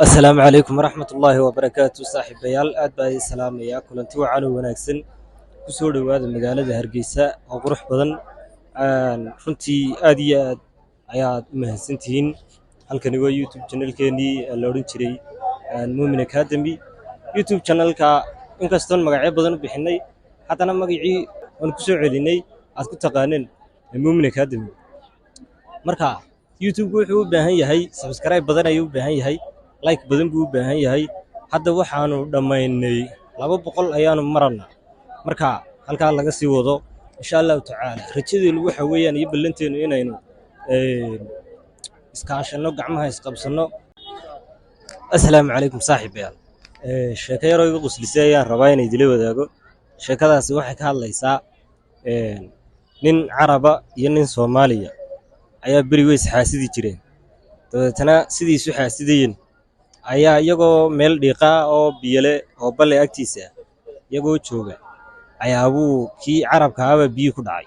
السلام عليكم ورحمة الله وبركاته صاحب بيال آد باي السلام يا كل أنتوا عنو وناكسن كسور واد المجال هرجيسة وقروح بدن runtii aad iyo aad ayaad u mahadsantihiin halkani waa youtube channelkeenii la odhan jiray Muumin Academy youtube channelka inkastoon magacyo badan u bixinay haddana magacii aan ku soo celinay aad ku taqaaneen Muumin Academy marka youtube wuxuu u baahan yahay subscribe badan ayuu u baahan yahay like badan buu u baahan yahay hadda waxaanu dhamaynay 200 ayaanu marana marka halka laga sii wado insha Allah ta'ala rajadii waxa weeyaan iyo ballanteenu inaynu iskaashano gacmaha isqabsano assalaamu calaykum saaxiibayaal sheekayaro igu qoslisay ayaan rabaa inay idila wadaago sheekadaasi waxay ka hadlaysaa nin caraba iyo nin Soomaaliya ayaa bari weys xaasidi jireen dadana sidii isu xaasidayeen ayaa iyagoo meel dhiiqa oo biyale oo balle agtiisa iyagoo jooga ayaabuu kii carabka ahaa biyo ku dhacay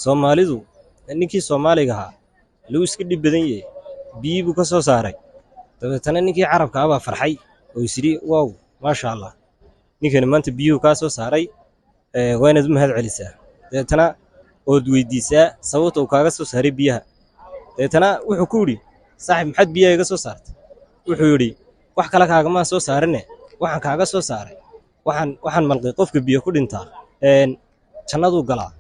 Soomaalidu ninkii Soomaaliga ahaa loo iska dhib badan yahay biyo buu ka soo saaray dadana ninkii carabka ahaa farxay oo isiri wow ma sha Allah ninkani maanta biyo ka soo saaray wayna mahad celisaa dadana oo weydiisaa sababta uu kaaga soo saaray biyaha dadana wuxuu ku yiri saaxiib maxad biyaha iga soo saartay wuxuu yiri wax kala kaaga ma soo saarane waxaan kaaga soo saaray waxaan malqay qofka biyo ku dhintaa jannadu galaa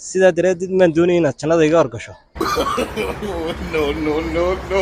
sida dareedid maan doonay inaad jannada iga horgasho no, no, no, no.